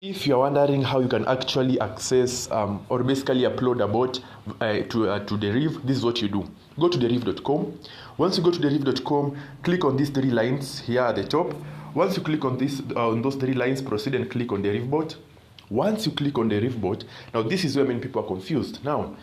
If you're wondering how you can actually access or basically upload a bot to Deriv, this is what you do. Go to Deriv.com. Once you go to Deriv.com, click on these three lines here at the top. Once you click on those three lines, proceed and click on Deriv Bot. Once you click on Deriv Bot, now this is where many people are confused. Now,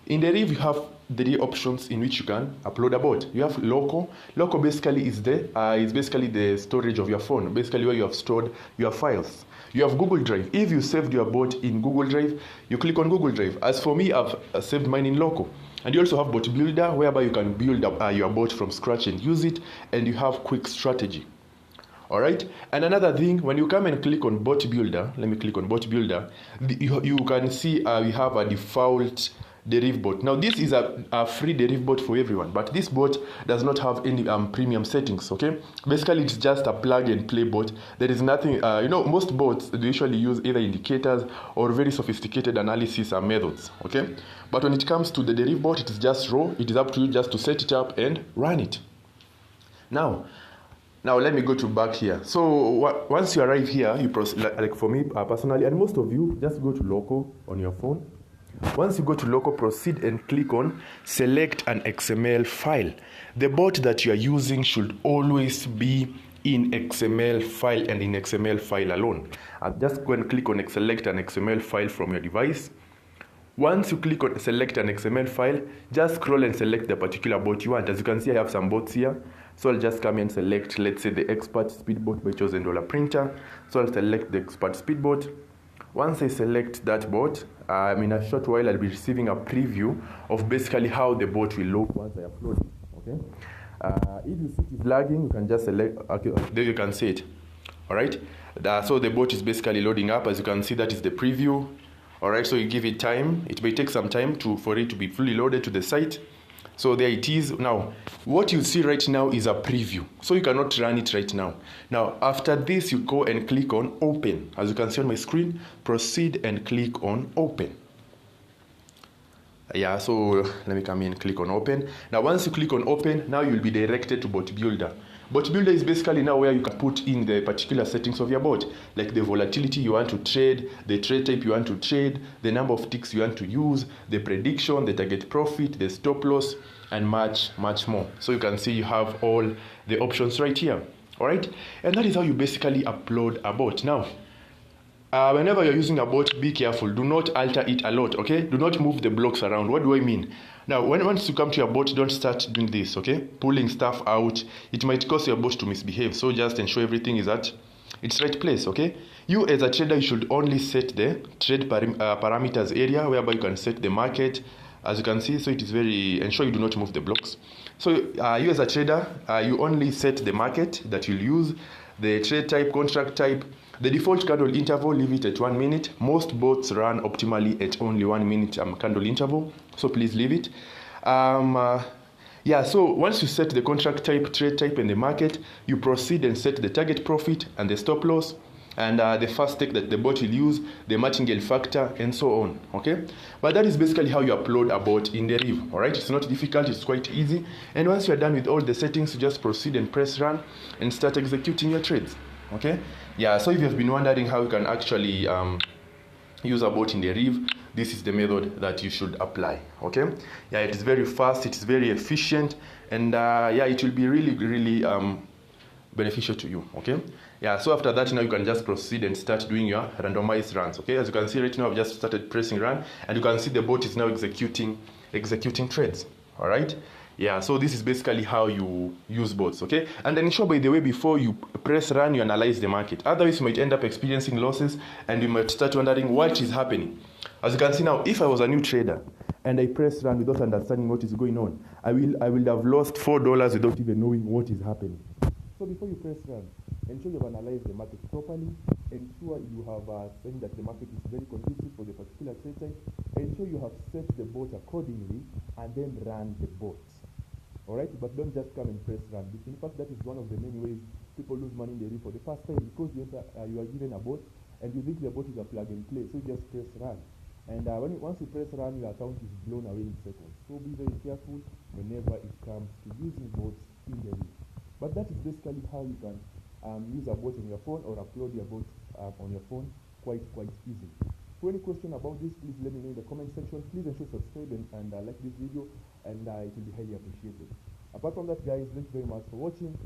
in Deriv, you have three options in which you can upload a bot. You have local. Local basically is basically the storage of your phone, basically where you have stored your files. You have Google Drive. If you saved your bot in Google Drive, you click on Google Drive. As for me, I've saved mine in local. And you also have Bot Builder, whereby you can build your bot from scratch and use it, and you have quick strategy. All right. And another thing, when you come and click on Bot Builder, let me click on Bot Builder. You can see we have a default Deriv Bot. Now this is a free Deriv Bot for everyone, but this bot does not have any premium settings. Okay, basically it's just a plug and play bot. There is nothing. Most bots they usually use either indicators or very sophisticated analysis methods. Okay, but when it comes to the Deriv Bot, it is just raw. It is up to you just to set it up and run it. Now let me go to back here. So once you arrive here, you proceed, like for me personally, and most of you, just go to local on your phone. Once you go to local, proceed and click on select an XML file. The bot that you are using should always be in XML file and in XML file alone. Just go and click on select an XML file from your device. Once you click on select an XML file, just scroll and select the particular bot you want. As you can see, I have some bots here. So I'll just come and select, let's say, the Expert Speedbot by Chosen Dollar Printer. So I'll select the Expert Speedbot. Once I select that bot, in a short while I'll be receiving a preview of basically how the bot will look once I upload it. Okay. If you see it is lagging, you can just select. Okay, there you can see it. All right. So the bot is basically loading up. As you can see, that is the preview. All right. So you give it time. It may take some time for it to be fully loaded to the site. So there it is. Now, what you see right now is a preview. So you cannot run it right now. Now, after this, you go and click on open. As you can see on my screen, proceed and click on open. Yeah, so let me come in and click on open. Now, once you click on open, now you'll be directed to Bot Builder. Bot Builder is basically now where you can put in the particular settings of your bot, like the volatility you want to trade, the trade type you want to trade, the number of ticks you want to use, the prediction, the target profit, the stop loss, and much more. So you can see you have all the options right here. All right, and that is how you basically upload a bot. Now, whenever you're using a bot, be careful. Do not alter it a lot, okay? Do not move the blocks around. What do I mean? Now, once you come to your bot, don't start doing this, okay? Pulling stuff out. It might cause your bot to misbehave. So just ensure everything is at its right place, okay? You as a trader, you should only set the trade parameters area whereby you can set the market. As you can see, so it is ensure you do not move the blocks. So you as a trader, you only set the market that you'll use, the trade type, contract type, the default candle interval, leave it at 1 minute. Most bots run optimally at only 1 minute candle interval, so please leave it. So once you set the contract type, trade type, and the market, you proceed and set the target profit and the stop loss, and the first take that the bot will use, the martingale factor, and so on, okay? But that is basically how you upload a bot in Deriv, all right? It's not difficult, it's quite easy. And once you're done with all the settings, you just proceed and press run and start executing your trades, okay? Yeah, so if you've been wondering how you can actually use a bot in Deriv, this is the method that you should apply, okay? Yeah, it is very fast, it is very efficient, and it will be really beneficial to you, okay? Yeah, so after that, now you can just proceed and start doing your randomized runs, okay? As you can see right now, I've just started pressing run, and you can see the bot is now executing trades, all right? Yeah, so this is basically how you use bots, okay? And then ensure, by the way, before you press run, you analyze the market. Otherwise, you might end up experiencing losses, and you might start wondering what is happening. As you can see now, if I was a new trader and I press run without understanding what is going on, I will have lost $4 without even knowing what is happening. So before you press run, ensure you have analyzed the market properly. Ensure you have seen that the market is very conducive for the particular trade type. Ensure you have set the bot accordingly, and then run the bot. All right, but don't just come and press run. In fact, that is one of the many ways people lose money in Deriv for the first time, because you are given a bot and you think the bot is a plug and play, so you just press run. And once you press run, your account is blown away in seconds. So be very careful whenever it comes to using bots in Deriv. But that is basically how you can use a bot on your phone or upload your bot on your phone quite easy. For any question about this, please let me know in the comment section. Please ensure subscribe and like this video, and it will be highly appreciated. Apart from that, guys, thank you very much for watching.